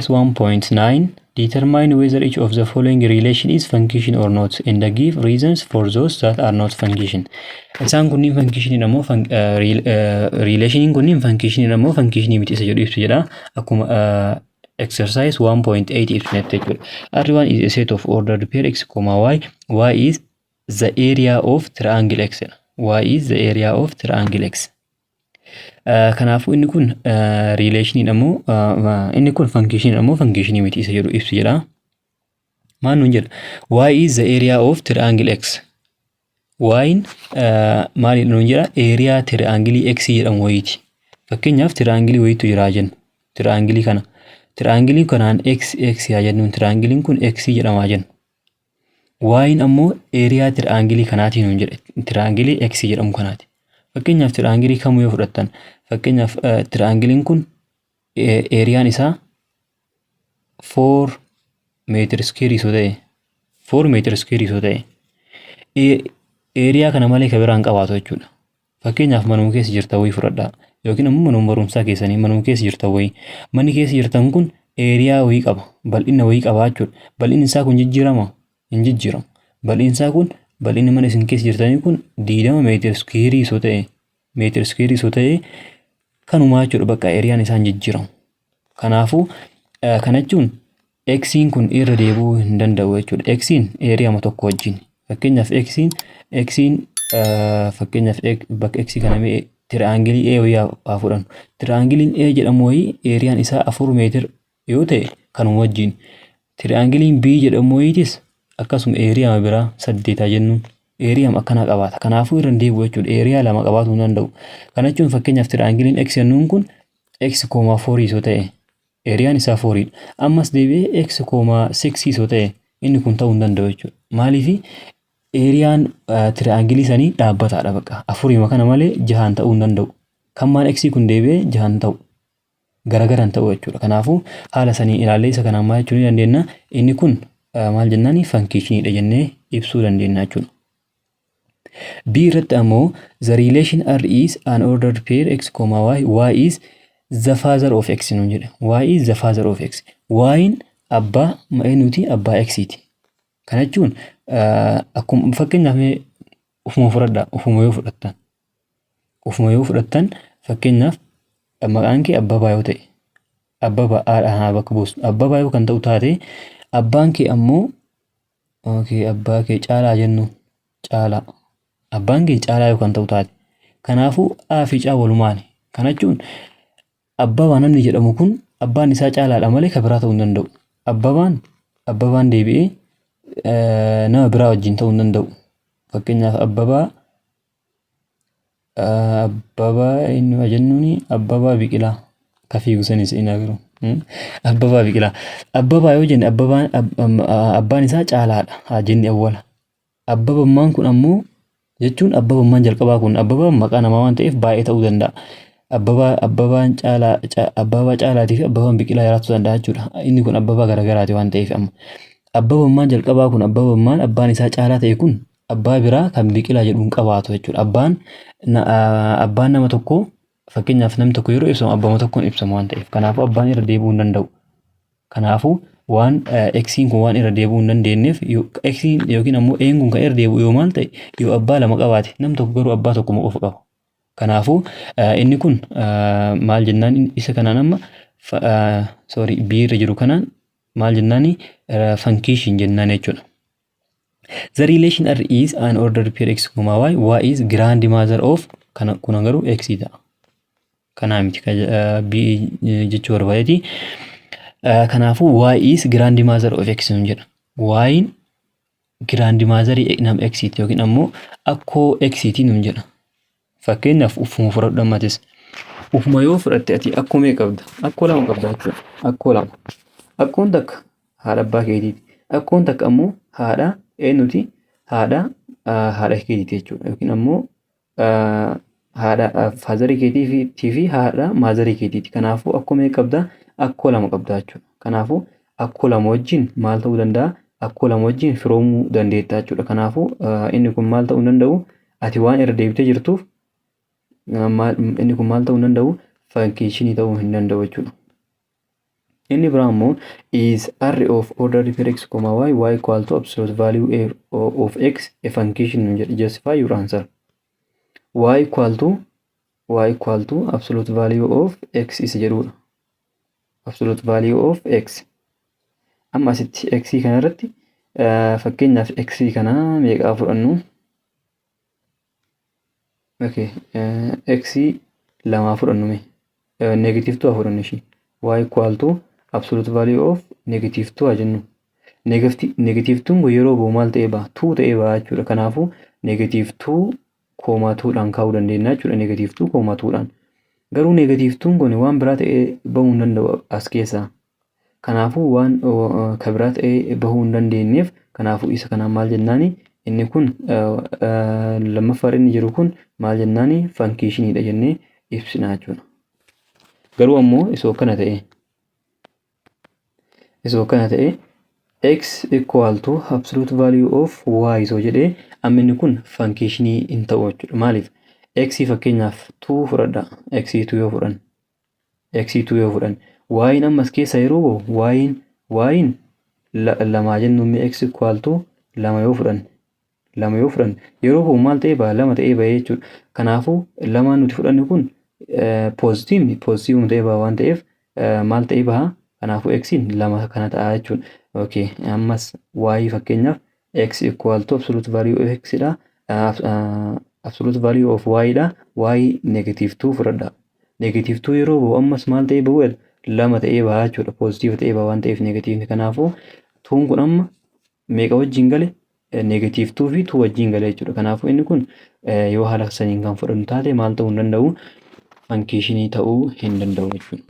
1.9 determine whether each of the following relation is function or not and give reasons for those that are not function. Isaan kunniin function namoo relation kunniin function namoo function miti isa jedhu ibsu jedha. Akkuma exercise 1.8 ibsinetti jechuudha. R1 is a set of ordered pair x, y. Y is the area of triangle x. Y is the area of triangle x. Kanaafuu inni kun relation namoo inni kun function namoo function miti isa jedhu ibsu jedha. Maal nuun jedha? Y is the area of triangle x. Y maal nuun jedha? Area triangle x jedhamu wayiiti. Fakkeenyaaf triangle wayiitu jira jennu. Triangle kanaan x yaa jennuun triangle kun x jedhamaa jennu. Y ammoo area triangle kanaati nuun jedha. Triangle x jedhamu kanaati. Fakkeenyaaf triangle kamuu yoo fudhattan fakkeenyaaf triangle kun areaan isaa 4 meter square yoo ta'e 4 meter square yoo ta'e area kana malee kan biraan qabaatu jechuudha. Fakkeenyaaf manuma keessa jirta wayii fudhadhaa yookiin ammoo manuma barumsaa keessanii manuma keessa jirta wayii manni keessa jirtan kun area wayii qaba bal'ina wayii qaba jechuudha. Bal'inni isaa kun jijjiirama hin jijjiiramu. Bal'inni isaa kun bal'inni mana isin keessa jirtanii kun 20 meter square yoo ta'e kanumaa jechuudha bakka areaan isaa hin jijjiiramu. Kanaafuu kana jechuun x'n kun irra deebi'uu hin danda'u jechuudha. X'n area tokko wajjin fakkeenyaaf x'n fakkeenyaaf bakka x kana mee triangle A wayii haa fudhannu. Triangle A jedhamu wayii areaan isaa 4 meter yoo ta'e kanuma wajjin. Triangle B jedhamu wayiitis akkasuma area biraa 8 jennuun area akkanaa qabaata. Kanaafuu irra deebi'u jechuudha. Area lama qabaatu hin danda'u. Kana jechuun fakkeenyaaf triangle x jennuun kun x,4 yoo ta'e areaan isaa 4. Ammas deebi'ee x,6 yoo ta'e inni kun ta'uu hin danda'u jechuudha. Maaliif areaan triangle sanii dhaabbataadha bakka. 4 kana malee 6 ta'uu hin danda'u. Kan maal x kun deebi'ee 6 ta'u. Garagaran ta'u jechuudha. Kanaafuu haala sanii ilaallee isa kanaan maal jechuu ni dandeenya. Inni kun maal jennaani functionidha jennee ibsuu dandeenya jechuudha. B irratti ammoo the relation R is an ordered pair x, y. Y is the father of x nuun jedha. Y is the father of x. Y'n abbaa ma'eenuuti abbaa x'iti. Kana jechuun akkuma fakkeenyaaf ufuma fudhadhaa ufuma yoo fudhattan fakkeenyaaf maqaan kee Abbabaa yoo ta'e Abbabaa bakka buustu Abbabaa yoo kan ta'u taate abbaan kee ammoo abbaa kee Caalaa jennu Caalaa abbaan kee Caalaa yoo kan ta'u taate kanaafuu A fi Caa walumaani. Kana jechuun Abbabaa namni jedhamu kun abbaan isaa Caalaadha malee kan biraa ta'uu hin danda'u. Abbabaan deebi'ee nama biraa wajjin ta'uu hin danda'u. Fakkeenyaaf Abbabaa inni jennuuni Abbabaa Biqilaa kafii gusanis inni agarru. Abbabaa Biqilaa. Abbabaa yoo jenne abbaan isaa Caalaadha haa jenne awwala. Abbabummaan kun ammoo jechuun abbabummaan jalqabaa kun abbabaan maqaa namaa waan ta'eef baay'ee ta'uu danda'a. Abbabaan Caalaa Abbabaa Caalaatii fi Abbabaan Biqilaa jiraachuu danda'a jechuudha. Inni kun Abbabaa garagaraati waan ta'eef amma. Abbabummaan jalqabaa kun abbabummaan abbaan isaa Caalaa ta'e kun abbaa biraa kan Biqilaa jedhuun qabaatu jechuudha. Abbaan nama tokko fakkeenyaaf namni tokko yeroo ibsamu abbaa tokkoon ibsamu waan ta'eef kanaafuu abbaan irra deebi'uu hin danda'u. Kanaafuu waan x'n kun waan irra deebi'uu hin dandeenyeef x'n yookiin ammoo een kun kan irra deebi'u yoo maal ta'e yoo abbaa lama qabaate namni tokko garuu abbaa tokko qofa qaba. Kanaafuu inni kun maal jennaan isa kanaan amma B irra jiru kanaan maal jennaani function jennaan jechuudha. The relation R is an ordered pair x, y. Y is grandmother of kun garuu x ta'a. Kanaa miti B jechuu barbaadeeti. Kanaafuu y is grandmother of x nuun jedha. Y'n grandmother nam x yookiin ammoo akkoo x nuun jedha. Fakkeenyaaf ufuma fudhadhu ammatis. Ufuma yoo fudhatte ati akkoo meeqa qabda? Akkoo lama qabda jechuudha. Akkoo lama. Akkoon takka haadha abbaa keetiiti. Akkoon takka ammoo haadha eenyuti? Haadha keetiiti jechuudha. Yookiin ammoo haadha faazarii keetii fi haadha maazarii keetiiti. Kanaafuu akkoo meeqa qabda? Akkoo lama qabda jechuudha. Kanaafuu akkoo lama wajjin maal ta'uu danda'a? Akkoo lama wajjin firoomuu dandeetta jechuudha. Kanaafuu inni kun maal ta'uu danda'u? Ati waan irra deebitee jirtuuf inni kun maal ta'uu danda'u? Function ta'uu hin danda'u jechuudha. Inni biraa immoo is array of ordered pair x, y equal to absolute value of x a function nuun jedhe. Justify your answer. Y equal to absolute value of x isa jedhudha. Absolute value of x. Amma asitti x kana irratti fakkeenyaaf x kana meeqaa fudhannu? Okay, x lamaa fudhannu mee? Negative 2 fudhannu ishii. Y equal to absolute value of negative 2 haa jennu. Negative 2 yeroo ba'u maal ta'ee ba'a? 2 ta'ee ba'a jechuudha. Kanaafuu negative 2,2dhaan kaa'uu dandeenya jechuudha. Negative 2,2dhaan. Garuu negative 2 kun waan biraa ta'ee bahuu hin danda'u as keessaa. Kanaafuu waan ka biraa ta'ee bahuu hin dandeenyeef kanaafuu isa kanaan maal jennaani? Inni kun lammaffaan inni jiru kun maal jennaani? Funkiishiniidha jennee ibsina jechuudha. Garuu ammoo isoo kana ta'e x equal to absolute value of y isoo jedhee amma inni kun funkiishinii hin ta'u jechuudha. Maaliif? X fakkeenyaaf 2 fudhadha. X 2 yoo fudhan y'n ammas keessa yeroo ba'u y'n lamaa jennuun x equal to lama yoo fudhan yeroo ba'u maal ta'ee ba'a? Lama ta'ee ba'ee jechuudha. Kanaafuu lamaan nuti fudhanne kun poozitiivuma ta'ee ba'a waan ta'eef maal ta'ee ba'a? Kanaafuu x'n lama kana ta'a jechuudha. Okay, ammas y fakkeenyaaf x equal to absolute value of x dha. Absolute value of y dha. Y negative 2 fudhadha. Negative 2 yeroo ba'u ammas maal ta'ee ba'u? Lama ta'ee ba'a jechuudha. Poozitiiva ta'ee ba'a waan ta'eef negatiivni. Kanaafuu 2 kun amma meeqa wajjin gale? Negative 2 fi 2 wajjin gale jechuudha. Kanaafuu inni kun yoo haala saniin kan fudhannu taate maal ta'uu hin danda'u? Funkiishinii ta'uu hin danda'u jechuudha.